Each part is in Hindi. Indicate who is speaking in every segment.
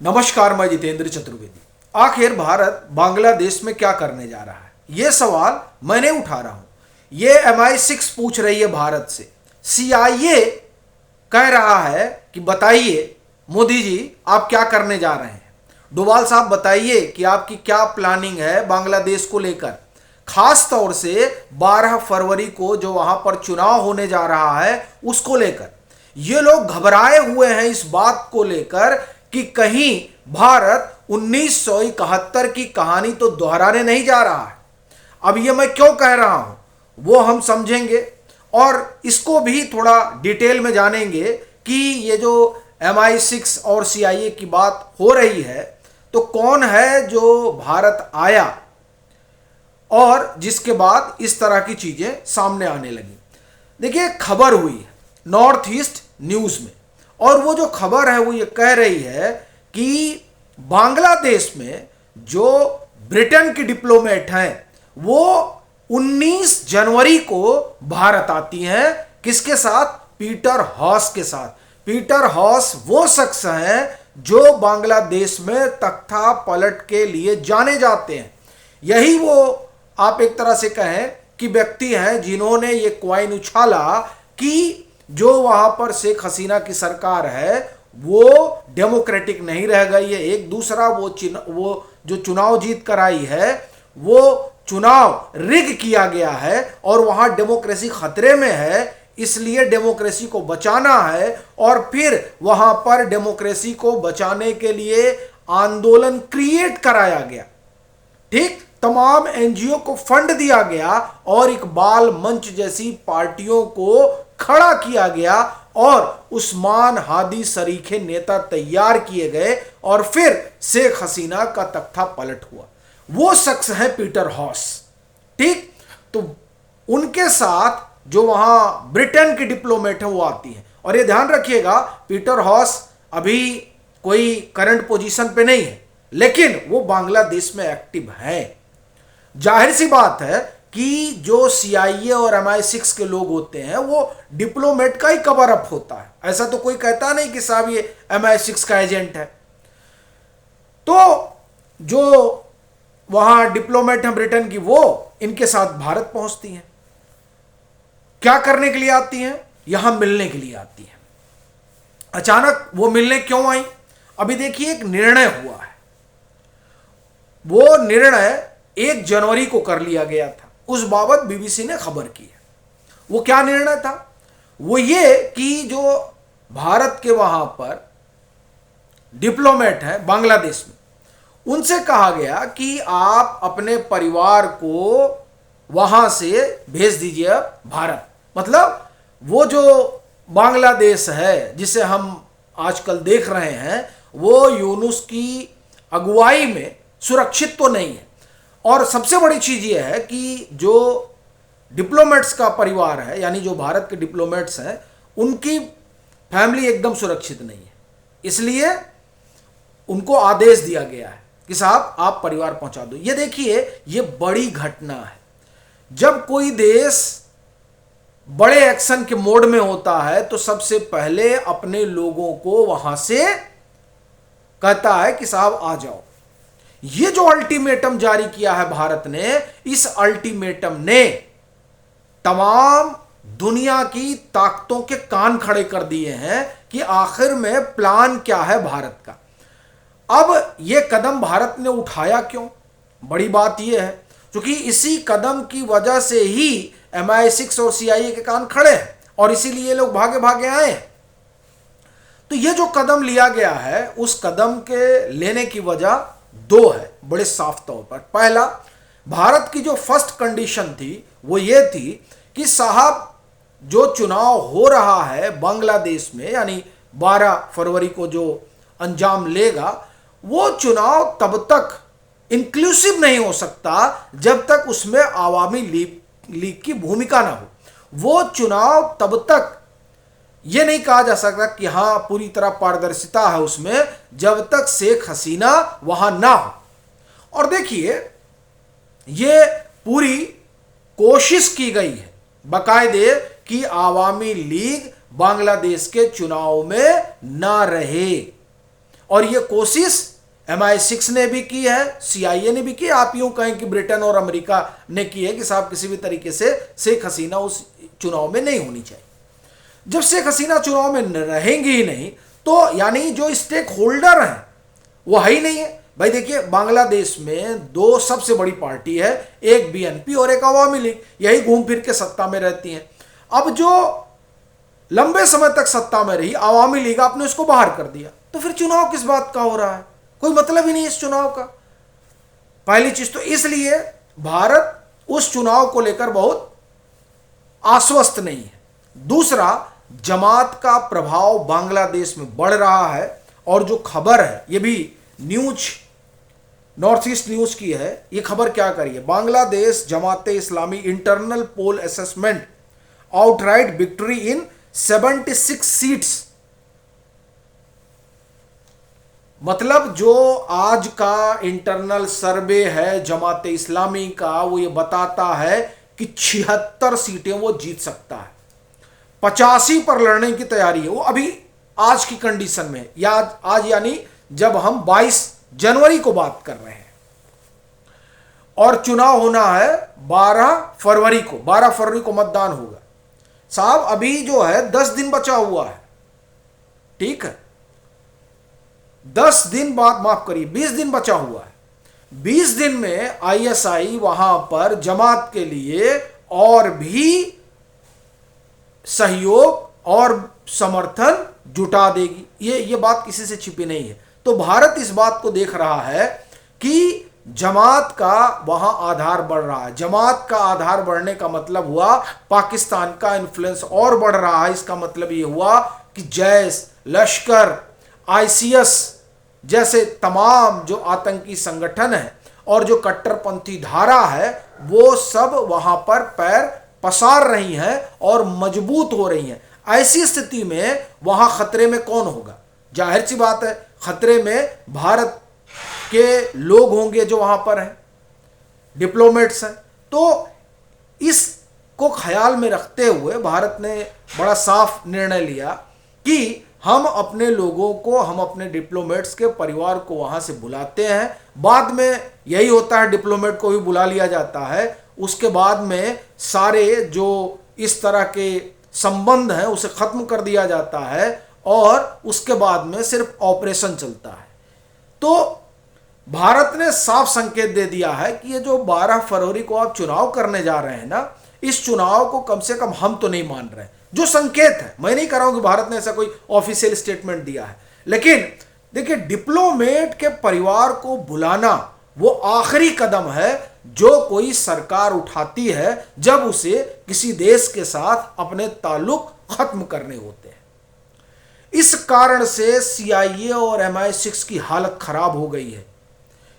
Speaker 1: नमस्कार, मैं जितेंद्र चतुर्वेदी। आखिर भारत बांग्लादेश में क्या करने जा रहा है, ये सवाल मैंने उठा रहा हूं। ये MI6 पूछ रही है भारत से। CIA कह रहा है कि बताइए मोदी जी, आप क्या करने जा रहे हैं। डोभाल साहब, बताइए कि आपकी क्या प्लानिंग है बांग्लादेश को लेकर, खास तौर से 12 फरवरी को जो वहां पर चुनाव होने जा रहा है उसको लेकर। ये लोग घबराए हुए हैं इस बात को लेकर कि कहीं भारत 1971 की कहानी तो दोहराने नहीं जा रहा है। अब ये मैं क्यों कह रहा हूं वो हम समझेंगे और इसको भी थोड़ा डिटेल में जानेंगे कि ये जो MI6 और CIA की बात हो रही है तो कौन है जो भारत आया और जिसके बाद इस तरह की चीजें सामने आने लगी। देखिए, खबर हुई है नॉर्थ ईस्ट न्यूज में, और वो जो खबर है वो ये कह रही है कि बांग्लादेश में जो ब्रिटेन की डिप्लोमेट हैं वो 19 जनवरी को भारत आती हैं। किसके साथ? पीटर हॉस के साथ। पीटर हॉस वो शख्स हैं जो बांग्लादेश में तख्ता पलट के लिए जाने जाते हैं। यही वो, आप एक तरह से कहें कि व्यक्ति हैं जिन्होंने ये क्वाइन उछाला कि जो वहां पर शेख हसीना की सरकार है वो डेमोक्रेटिक नहीं रह गई है। एक दूसरा वो जो चुनाव जीत कर आई है वो चुनाव रिग किया गया है और वहां डेमोक्रेसी खतरे में है, इसलिए डेमोक्रेसी को बचाना है। और फिर वहां पर डेमोक्रेसी को बचाने के लिए आंदोलन क्रिएट कराया गया। ठीक, तमाम NGO को फंड दिया गया और इकबाल मंच जैसी पार्टियों को खड़ा किया गया और उस्मान हादी सरीखे नेता तैयार किए गए और फिर शेख हसीना का तख्ता पलट हुआ। वो शख्स है पीटर हॉस। ठीक, तो उनके साथ जो वहां ब्रिटेन की डिप्लोमेट है वो आती है। और ये ध्यान रखिएगा, पीटर हॉस अभी कोई करंट पोजीशन पे नहीं है, लेकिन वो बांग्लादेश में एक्टिव है। जाहिर सी बात है कि जो CIA और MI6 के लोग होते हैं वो डिप्लोमेट का ही कवर अप होता है। ऐसा तो कोई कहता नहीं कि साहब ये MI6 का एजेंट है। तो जो वहां डिप्लोमेट हैं ब्रिटेन की, वो इनके साथ भारत पहुंचती हैं। क्या करने के लिए आती हैं? यहां मिलने के लिए आती हैं। अचानक वो मिलने क्यों आई? अभी देखिए, एक निर्णय हुआ है। वो निर्णय 1 जनवरी को कर लिया गया था। उस बाबत BBC ने खबर की है। वो क्या निर्णय था? वो ये कि जो भारत के वहां पर डिप्लोमेट हैं बांग्लादेश में, उनसे कहा गया कि आप अपने परिवार को वहां से भेज दीजिए भारत। मतलब वो जो बांग्लादेश है जिसे हम आजकल देख रहे हैं वो यूनुस की अगुवाई में सुरक्षित तो नहीं है। और सबसे बड़ी चीज यह है कि जो डिप्लोमेट्स का परिवार है, यानी जो भारत के डिप्लोमेट्स हैं, उनकी फैमिली एकदम सुरक्षित नहीं है। इसलिए उनको आदेश दिया गया है कि साहब आप परिवार पहुंचा दो। ये देखिए, ये बड़ी घटना है। जब कोई देश बड़े एक्शन के मोड में होता है तो सबसे पहले अपने लोगों को वहां से कहता है कि साहब आ जाओ। ये जो अल्टीमेटम जारी किया है भारत ने, इस अल्टीमेटम ने तमाम दुनिया की ताकतों के कान खड़े कर दिए हैं कि आखिर में प्लान क्या है भारत का। अब यह कदम भारत ने उठाया क्यों? बड़ी बात यह है क्योंकि इसी कदम की वजह से ही MI6 और CIA के कान खड़े हैं और इसीलिए लोग भागे भागे आए हैं। तो यह जो कदम लिया गया है उस कदम के लेने की वजह 2 है बड़े साफ तौर पर। पहला, भारत की जो फर्स्ट कंडीशन थी वो ये थी कि साहब जो चुनाव हो रहा है बांग्लादेश में, यानी 12 फरवरी को जो अंजाम लेगा, वो चुनाव तब तक इंक्लूसिव नहीं हो सकता जब तक उसमें आवामी लीग की भूमिका ना हो। वो चुनाव तब तक यह नहीं कहा जा सकता कि हां पूरी तरह पारदर्शिता है उसमें, जब तक शेख हसीना वहां ना हो। और देखिए, यह पूरी कोशिश की गई है बाकायदे कि आवामी लीग बांग्लादेश के चुनाव में ना रहे। और ये कोशिश MI6 ने भी की है, CIA ने भी की, आप यूं कहें कि ब्रिटेन और अमेरिका ने की है कि साहब किसी भी तरीके से शेख हसीना उस चुनाव में नहीं होनी चाहिए। जब शेख हसीना चुनाव में रहेंगी ही नहीं तो यानी जो स्टेक होल्डर हैं वो है ही नहीं है। भाई देखिए, बांग्लादेश में दो सबसे बड़ी पार्टी है, एक BNP और एक अवामी लीग, यही घूम फिर के सत्ता में रहती हैं। अब जो लंबे समय तक सत्ता में रही अवामी लीग, आपने उसको बाहर कर दिया, तो फिर चुनाव किस बात का हो रहा है? कोई मतलब ही नहीं इस चुनाव का। पहली चीज तो इसलिए भारत उस चुनाव को लेकर बहुत आश्वस्त नहीं है। दूसरा, जमात का प्रभाव बांग्लादेश में बढ़ रहा है और जो खबर है ये भी न्यूज नॉर्थ ईस्ट न्यूज की है। ये खबर क्या करिए, Bangladesh Jamaat-e Islami internal poll assessment outright victory in 76 seats. मतलब जो आज का इंटरनल सर्वे है जमाते इस्लामी का, वो ये बताता है कि 76 सीटें वो जीत सकता है, 85 पर लड़ने की तैयारी है वो अभी आज की कंडीशन में, या आज यानी जब हम 22 जनवरी को बात कर रहे हैं, और चुनाव होना है 12 फरवरी को। 12 फरवरी को मतदान होगा। साहब अभी जो है 10 दिन बचा हुआ है, ठीक है, 10 दिन बाद, माफ करिए 20 दिन बचा हुआ है। 20 दिन में ISI वहां पर जमात के लिए और भी सहयोग और समर्थन जुटा देगी। ये बात किसी से छिपी नहीं है। तो भारत इस बात को देख रहा है कि जमात का वहां आधार बढ़ रहा है। जमात का आधार बढ़ने का मतलब हुआ पाकिस्तान का इन्फ्लुएंस और बढ़ रहा है। इसका मतलब ये हुआ कि जैश, लश्कर, ICS जैसे तमाम जो आतंकी संगठन है और जो कट्टरपंथी धारा है वो सब वहां पर पैर पसार रही हैं और मजबूत हो रही हैं। ऐसी स्थिति में वहां खतरे में कौन होगा? जाहिर सी बात है, खतरे में भारत के लोग होंगे जो वहां पर हैं, डिप्लोमेट्स हैं। तो इसको ख्याल में रखते हुए भारत ने बड़ा साफ निर्णय लिया कि हम अपने लोगों को, हम अपने डिप्लोमेट्स के परिवार को वहां से बुलाते हैं। बाद में यही होता है, डिप्लोमेट को भी बुला लिया जाता है। उसके बाद में सारे जो इस तरह के संबंध हैं उसे खत्म कर दिया जाता है और उसके बाद में सिर्फ ऑपरेशन चलता है। तो भारत ने साफ संकेत दे दिया है कि ये जो 12 फरवरी को आप चुनाव करने जा रहे हैं ना, इस चुनाव को कम से कम हम तो नहीं मान रहे। जो संकेत है, मैं नहीं कह रहा हूं कि भारत ने ऐसा कोई ऑफिशियल स्टेटमेंट दिया है, लेकिन देखिए डिप्लोमेट के परिवार को बुलाना वो आखिरी कदम है जो कोई सरकार उठाती है जब उसे किसी देश के साथ अपने ताल्लुक खत्म करने होते हैं। इस कारण से CIA और MI6 की हालत खराब हो गई है,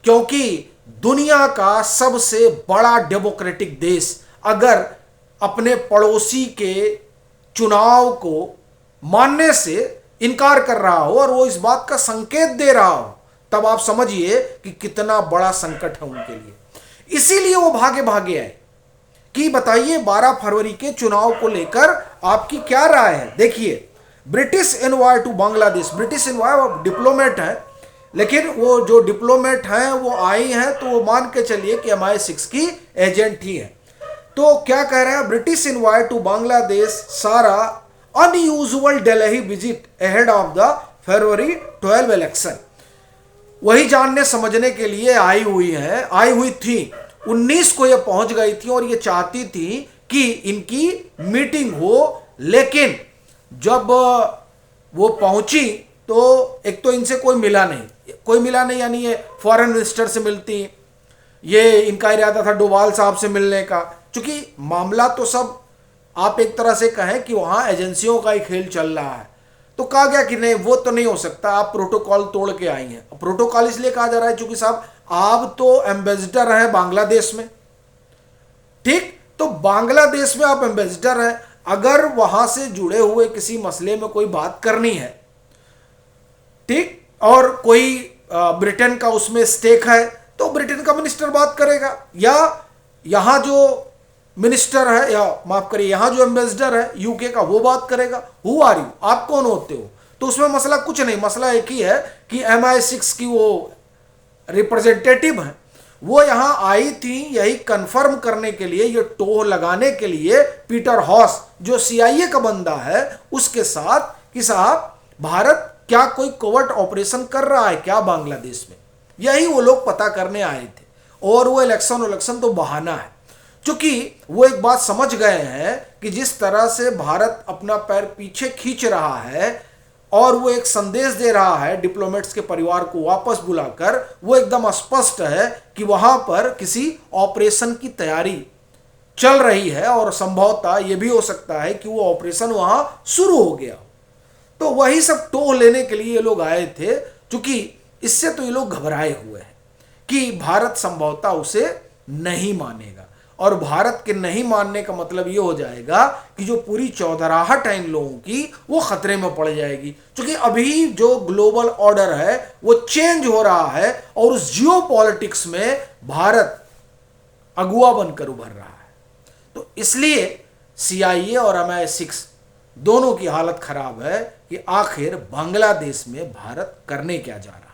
Speaker 1: क्योंकि दुनिया का सबसे बड़ा डेमोक्रेटिक देश अगर अपने पड़ोसी के चुनाव को मानने से इनकार कर रहा हो और वो इस बात का संकेत दे रहा हो, तब आप समझिए कि कितना बड़ा संकट है उनके लिए। इसीलिए वो भागे भागे आए कि बताइए 12 फरवरी के चुनाव को लेकर आपकी क्या राय है। देखिए, British envoy to Bangladesh, British envoy वो डिप्लोमेट है, लेकिन वो जो डिप्लोमेट हैं वो आई हैं तो वो मान के चलिए कि MI6 की एजेंट ही है। तो क्या कह रहे हैं, ब्रिटिश एनवॉय टू बांग्लादेश सारा unusual Delhi visit ahead of the February 12 election. वही जानने समझने के लिए आई हुई थी। 19 को ये पहुंच गई थी और ये चाहती थी कि इनकी मीटिंग हो, लेकिन जब वो पहुंची तो एक तो इनसे कोई मिला नहीं, यानी ये फॉरेन मिनिस्टर से मिलती, ये इनका इरादा था डोवाल साहब से मिलने का। चूंकि मामला तो सब आप एक तरह से कहें कि वहां एजेंसियों का ही खेल चल रहा है, तो कहा गया कि नहीं, वो तो नहीं हो सकता, आप प्रोटोकॉल तोड़ के आई हैं। प्रोटोकॉल इसलिए कहा जा रहा है क्योंकि साहब आप तो एम्बेसडर हैं बांग्लादेश में, ठीक, तो बांग्लादेश में आप एम्बेसडर हैं, अगर वहां से जुड़े हुए किसी मसले में कोई बात करनी है, ठीक, और कोई ब्रिटेन का उसमें स्टेक है तो ब्रिटेन का मिनिस्टर बात करेगा, या यहां जो मिनिस्टर है, या माफ करिए यहां जो एम्बेसडर है UK का, वो बात करेगा। हु आर यू, आप कौन होते हो? तो उसमें मसला कुछ नहीं, मसला एक ही है कि MI6 की वो रिप्रेजेंटेटिव है, वो यहां आई थी यही कंफर्म करने के लिए, ये टोह लगाने के लिए पीटर हॉस जो CIA का बंदा है उसके साथ, कि साहब भारत क्या कोई कोवर्ट ऑपरेशन कर रहा है क्या बांग्लादेश में, यही वो लोग पता करने आए थे। और वो इलेक्शन तो बहाना है, क्योंकि वो एक बात समझ गए हैं कि जिस तरह से भारत अपना पैर पीछे खींच रहा है और वो एक संदेश दे रहा है डिप्लोमेट्स के परिवार को वापस बुलाकर, वो एकदम स्पष्ट है कि वहां पर किसी ऑपरेशन की तैयारी चल रही है और संभवतः ये भी हो सकता है कि वो ऑपरेशन वहां शुरू हो गया। तो वही सब टोह लेने के लिए ये लोग आए थे, क्योंकि इससे तो ये लोग घबराए हुए हैं कि भारत संभवतः उसे नहीं मानेगा, और भारत के नहीं मानने का मतलब ये हो जाएगा कि जो पूरी चौधराहट है इन लोगों की वो खतरे में पड़ जाएगी, क्योंकि अभी जो ग्लोबल ऑर्डर है वो चेंज हो रहा है और उस जियो पॉलिटिक्स में भारत अगुआ बनकर उभर रहा है। तो इसलिए CIA और MI6 दोनों की हालत खराब है कि आखिर बांग्लादेश में भारत करने क्या जा रहा है।